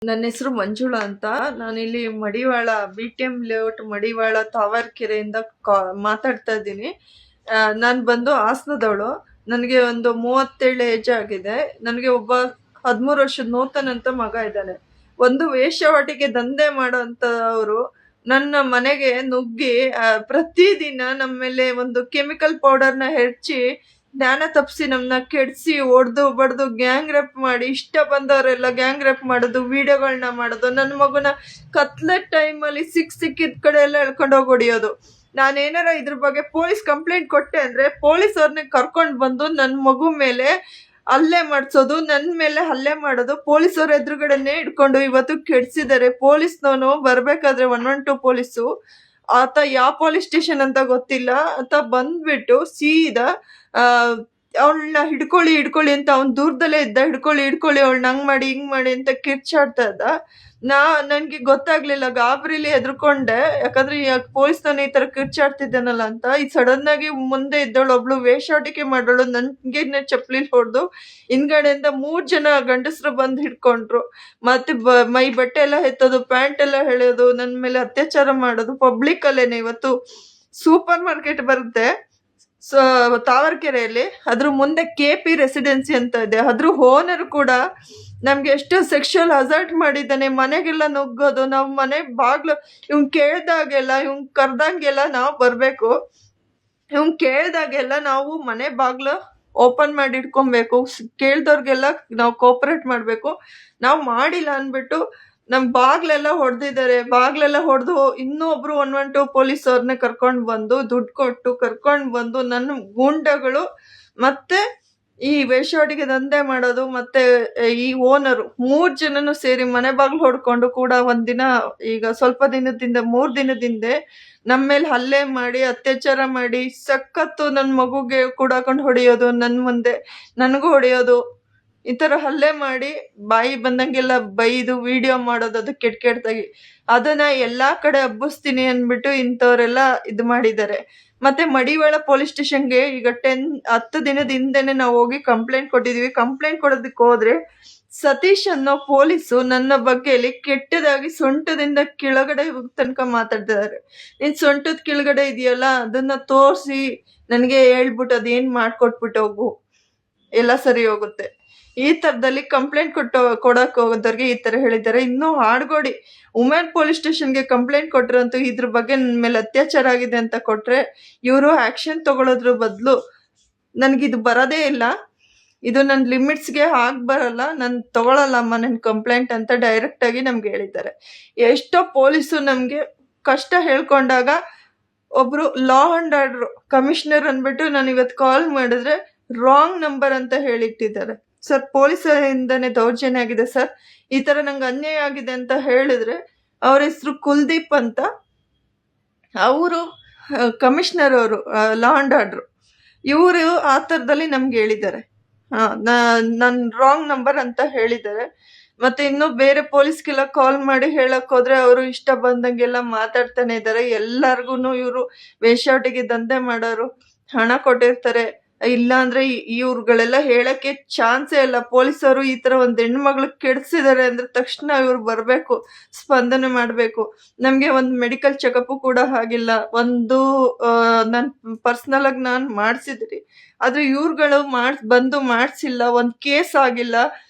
ನನ್ನ ಹೆಸರು ಮಂಜುಳಾ ಅಂತ. ನಾನಿಲ್ಲಿ ಮಡಿವಾಳ BTM ಲೇಔಟ್ ಮಡಿವಾಳ ತಾವರ್ಕೆರೆಯಿಂದ ಮಾತಾಡ್ತಾ ಇದ್ದೀನಿ. ನಾನು ಬಂದು ಹಾಸನದವಳು. ನನಗೆ ಒಂದು 37 ಏಜ್ ಆಗಿದೆ. ನನಗೆ ಒಬ್ಬ 13 ವರ್ಷದ ನೂತನ್ ಅಂತ ಮಗ ಇದ್ದಾನೆ. ಒಂದು ವೇಶ್ಯಾವಾಟಿಕೆ ದಂಧೆ ಮಾಡೋಂಥವ್ರು ನನ್ನ ಮನೆಗೆ ನುಗ್ಗಿ ಪ್ರತಿದಿನ ನಮ್ಮ ಮೇಲೆ ಒಂದು ಕೆಮಿಕಲ್ ಪೌಡರ್ನ ಹೆಚ್ಚಿ ಜ್ಞಾನ ತಪ್ಪಿಸಿ ನಮ್ಮನ್ನ ಕೆಡಿಸಿ ಹೊಡೆದು ಬಡ್ದು ಗ್ಯಾಂಗ್ ರೇಪ್ ಮಾಡಿ ಇಷ್ಟ ಬಂದವರೆಲ್ಲ ಗ್ಯಾಂಗ್ ರೇಪ್ ಮಾಡೋದು, ವಿಡಿಯೋಗಳನ್ನ ಮಾಡೋದು, ನನ್ನ ಮಗುನ ಕತ್ಲೆ ಟೈಮಲ್ಲಿ ಸಿಕ್ಕಿದ ಕಡೆ ಎಲ್ಲ ಎಳ್ಕೊಂಡು ಹೋಗಿ ಹೊಡಿಯೋದು. ನಾನೇನಾರ ಇದ್ರ ಬಗ್ಗೆ ಪೊಲೀಸ್ ಕಂಪ್ಲೇಂಟ್ ಕೊಟ್ಟೆ ಅಂದ್ರೆ ಪೊಲೀಸ್ ಅವ್ರನ್ನ ಕರ್ಕೊಂಡು ಬಂದು ನನ್ನ ಮಗು ಮೇಲೆ ಹಲ್ಲೆ ಮಾಡಿಸೋದು, ನನ್ನ ಮೇಲೆ ಹಲ್ಲೆ ಮಾಡೋದು, ಪೊಲೀಸ್ ಅವ್ರ ಎದುರುಗಡೆನೆ ಇಟ್ಕೊಂಡು ಇವತ್ತು ಕೆಡ್ಸಿದ್ದಾರೆ. ಪೊಲೀಸ್ನವನು ಬರ್ಬೇಕಾದ್ರೆ 112 ಪೊಲೀಸು ಆತ ಯಾವ ಪೊಲೀಸ್ ಸ್ಟೇಷನ್ ಅಂತ ಗೊತ್ತಿಲ್ಲ, ಆತ ಬಂದ್ಬಿಟ್ಟು ಸೀದಾ ಅವಳನ್ನ ಹಿಡ್ಕೊಳ್ಳಿ ಅಂತ ಅವ್ನ್ ದೂರದಲ್ಲೇ ಇದ್ದ. ಹಿಡ್ಕೊಳ್ಳಿ ಅವಳನ್ನ ಹಂಗ್ ಮಾಡಿ ಹಿಂಗ್ ಮಾಡಿ ಅಂತ ಕಿರ್ಚಾಡ್ತಾ ಇದ್ದ. ನನ್ಗೆ ಗೊತ್ತಾಗ್ಲಿಲ್ಲ, ಗಾಬರಿಲಿ ಹೆದರ್ಕೊಂಡೆ. ಯಾಕಂದ್ರೆ ಪೊಲೀಸ್ನವನು ಈ ತರ ಕಿರ್ಚಾಡ್ತಿದ್ದಾನಲ್ಲ ಅಂತ. ಈ ಸಡನ್ ಆಗಿ ಮುಂದೆ ಇದ್ದವಳು ಒಬ್ಳು ವೇಶ್ಯಾಟಿಕೆ ಮಾಡೋಳು ನನ್ಗೆ ಚಪ್ಪಲಿ ಹೊಡೆದು ಹಿಂದ್ಗಡೆಯಿಂದ 3 ಜನ ಗಂಡಸರು ಬಂದು ಹಿಡ್ಕೊಂಡ್ರು. ಮತ್ತೆ ಮೈ ಬಟ್ಟೆ ಎಲ್ಲ ಎತ್ತೋದು, ಪ್ಯಾಂಟ್ ಎಲ್ಲ ಎಳೆಯೋದು, ನನ್ ಮೇಲೆ ಅತ್ಯಾಚಾರ ಮಾಡೋದು ಪಬ್ಲಿಕ್ ಅಲ್ಲೇನೆ. ಇವತ್ತು ಸೂಪರ್ ಮಾರ್ಕೆಟ್ ಬರುತ್ತೆ ತಾವರ್ಕೆರೆಯಲ್ಲಿ, ಅದ್ರ ಮುಂದೆ KP ರೆಸಿಡೆನ್ಸಿ ಅಂತ ಇದೆ. ಅದ್ರ ಓನರ್ ಕೂಡ ನಮ್ಗೆ ಎಷ್ಟು ಸೆಕ್ಷುವಲ್ ಅಸಾಲ್ಟ್ ಮಾಡಿದ್ದಾನೆ. ಮನೆಗೆಲ್ಲ ನುಗ್ಗೋದು, ನಾವು ಮನೆ ಬಾಗ್ಲು ಇವ್ನ್ ಕೇಳ್ದಾಗೆಲ್ಲ, ಇವ್ನ್ ಕರ್ದಂಗೆಲ್ಲ ನಾವು ಬರ್ಬೇಕು, ಇವ್ನ್ ಕೇಳ್ದಾಗೆಲ್ಲ ನಾವು ಮನೆ ಬಾಗ್ಲು ಓಪನ್ ಮಾಡಿ ಇಟ್ಕೊಬೇಕು, ಕೇಳ್ದವ್ರಿಗೆಲ್ಲ ನಾವು ಕೋಪರೇಟ್ ಮಾಡ್ಬೇಕು. ನಾವು ಮಾಡಿಲ್ಲ ಅನ್ಬಿಟ್ಟು ನಮ್ ಬಾಗ್ಲೆಲ್ಲ ಹೊಡೆದಿದ್ದಾರೆ. ಬಾಗ್ಲೆಲ್ಲ ಹೊಡೆದು ಇನ್ನೊಬ್ರು 112 ಪೊಲೀಸ್ ಅವ್ರನ್ನ ಕರ್ಕೊಂಡ್ ಬಂದು ದುಡ್ಡು ಕೊಟ್ಟು ಕರ್ಕೊಂಡ್ ಬಂದು ನನ್ನ ಗೂಂಡಗಳು ಮತ್ತೆ ಈ ವೇಶ್ಯಾವಾಟಿಕೆ ದಂಧೆ ಮಾಡೋದು ಮತ್ತೆ ಈ ಓನರು 3 ಜನನು ಸೇರಿ ಮನೆ ಬಾಗ್ಲು ಹೊಡ್ಕೊಂಡು ಕೂಡ ಒಂದಿನ, ಈಗ ಸ್ವಲ್ಪ ದಿನದಿಂದ 3 ದಿನದಿಂದ ನಮ್ಮ ಮೇಲೆ ಹಲ್ಲೆ ಮಾಡಿ ಅತ್ಯಾಚಾರ ಮಾಡಿ ಸಖತ್ತು ನನ್ನ ಮಗುಗೆ ಕೂಡಾಕೊಂಡು ಹೊಡೆಯೋದು, ನನ್ನ ಮುಂದೆ ನನಗೂ ಹೊಡೆಯೋದು, ಈ ತರ ಹಲ್ಲೆ ಮಾಡಿ ಬಾಯಿ ಬಂದಂಗೆಲ್ಲ ಬೈದು ವಿಡಿಯೋ ಮಾಡೋದು, ಅದು ಕೆಟ್ಟದಾಗಿ. ಅದನ್ನ ಎಲ್ಲಾ ಕಡೆ ಹಬ್ಬಿಸ್ತೀನಿ ಅನ್ಬಿಟ್ಟು ಇಂಥವ್ರೆಲ್ಲ ಇದು ಮಾಡಿದ್ದಾರೆ. ಮತ್ತೆ ಮಡಿವಾಳ ಪೊಲೀಸ್ ಸ್ಟೇಷನ್ಗೆ ಈಗ 10 ದಿನದ ಹಿಂದೆನೆ ನಾವು ಹೋಗಿ ಕಂಪ್ಲೇಂಟ್ ಕೊಟ್ಟಿದೀವಿ. ಕಂಪ್ಲೇಂಟ್ ಕೊಡೋದಕ್ಕೆ ಹೋದ್ರೆ ಸತೀಶ್ ಅನ್ನೋ ಪೊಲೀಸು ನನ್ನ ಬಗ್ಗೆ ಕೆಟ್ಟದಾಗಿ ಸೊಂಟದಿಂದ ಕೆಳಗಡೆ ತನಕ ಮಾತಾಡ್ತಿದ್ದಾರೆ. ನಿನ್ ಸೊಂಟದ ಕೆಳಗಡೆ ಇದೆಯಲ್ಲ ಅದನ್ನ ತೋರಿಸಿ ನನಗೆ ಹೇಳ್ಬಿಟ್ಟು ಅದೇನ್ ಮಾಡ್ಕೊಟ್ಬಿಟ್ಟು ಹೋಗು, ಎಲ್ಲ ಸರಿ ಹೋಗುತ್ತೆ. ಈ ತರದಲ್ಲಿ ಕಂಪ್ಲೇಂಟ್ ಕೊಡಕ್ ಹೋಗೋದವ್ರಿಗೆ ಈ ತರ ಹೇಳಿದ್ದಾರೆ. ಇನ್ನು ಆಡ್ಗೋಡಿ ವುಮೆನ್ ಪೊಲೀಸ್ ಸ್ಟೇಷನ್ಗೆ ಕಂಪ್ಲೇಂಟ್ ಕೊಟ್ರಂತೂ ಇದ್ರ ಬಗ್ಗೆ ನನ್ನ ಮೇಲೆ ಅತ್ಯಾಚಾರ ಆಗಿದೆ ಅಂತ ಕೊಟ್ರೆ ಇವರು ಆಕ್ಷನ್ ತಗೊಳ್ಳೋದ್ರ ಬದಲು ನನ್ಗಿದು ಬರೋದೇ ಇಲ್ಲ, ಇದು ನನ್ನ ಲಿಮಿಟ್ಸ್ಗೆ ಬರಲ್ಲ, ನಾನು ತಗೊಳಲ್ಲಮ್ಮ ನನ್ ಕಂಪ್ಲೇಂಟ್ ಅಂತ ಡೈರೆಕ್ಟ್ ಆಗಿ ನಮ್ಗೆ ಹೇಳಿದ್ದಾರೆ. ಎಷ್ಟೋ ಪೊಲೀಸು ನಮ್ಗೆ ಕಷ್ಟ ಹೇಳ್ಕೊಂಡಾಗ ಒಬ್ರು ಲಾ ಅಂಡ್ ಆರ್ಡರ್ ಕಮಿಷನರ್ ಅನ್ಬಿಟ್ಟು ನಾನು ಇವತ್ತು ಕಾಲ್ ಮಾಡಿದ್ರೆ ರಾಂಗ್ ನಂಬರ್ ಅಂತ ಹೇಳಿಟ್ಟಿದ್ದಾರೆ. ಸರ್, ಪೊಲೀಸರಿಂದನೇ ದೌರ್ಜನ್ಯ ಆಗಿದೆ ಸರ್, ಈ ತರ ನಂಗೆ ಅನ್ಯಾಯ ಆಗಿದೆ ಅಂತ ಹೇಳಿದ್ರೆ, ಅವ್ರ ಹೆಸರು ಕುಲ್ದೀಪ್ ಅಂತ, ಅವರು ಕಮಿಷನರ್, ಅವರು ಲಾ ಅಂಡ್ ಆರ್ಡರ್, ಇವರು ಆ ಥರದಲ್ಲಿ ನಮ್ಗೆ ಹೇಳಿದ್ದಾರೆ. ನನ್ ರಾಂಗ್ ನಂಬರ್ ಅಂತ ಹೇಳಿದ್ದಾರೆ. ಮತ್ತೆ ಇನ್ನು ಬೇರೆ ಪೊಲೀಸ್ಗೆಲ್ಲ ಕಾಲ್ ಮಾಡಿ ಹೇಳಕ್ ಹೋದ್ರೆ ಅವರು ಇಷ್ಟ ಬಂದಂಗೆಲ್ಲ ಮಾತಾಡ್ತಾನೆ ಇದ್ದಾರೆ. ಎಲ್ಲಾರ್ಗು ಇವರು ವೇಶ್ಯಾವಾಟಿಕೆ ದಂಧೆ ಮಾಡೋರು, ಹಣ ಕೊಟ್ಟಿರ್ತಾರೆ. ಇಲ್ಲ ಅಂದ್ರೆ ಇವ್ರುಗಳೆಲ್ಲ ಹೇಳಕ್ಕೆ ಚಾನ್ಸೇ ಇಲ್ಲ. ಪೊಲೀಸರು ಈ ತರ ಒಂದ್ ಹೆಣ್ಮಗಳು ಕೆಡ್ಸಿದ್ದಾರೆ ಅಂದ್ರೆ ತಕ್ಷಣ ಇವ್ರು ಬರ್ಬೇಕು, ಸ್ಪಂದನೆ ಮಾಡ್ಬೇಕು. ನಮ್ಗೆ ಒಂದ್ ಮೆಡಿಕಲ್ ಚೆಕಪ್ ಕೂಡ ಆಗಿಲ್ಲ. ಒಂದು ನಾನ್ ಪರ್ಸನಲ್ ಆಗಿ ನಾನ್ ಮಾಡ್ಸಿದ್ರಿ, ಆದ್ರೆ ಇವ್ರುಗಳು ಬಂದು ಮಾಡ್ಸಿಲ್ಲ. ಒಂದ್ ಕೇಸ್ ಆಗಿಲ್ಲ.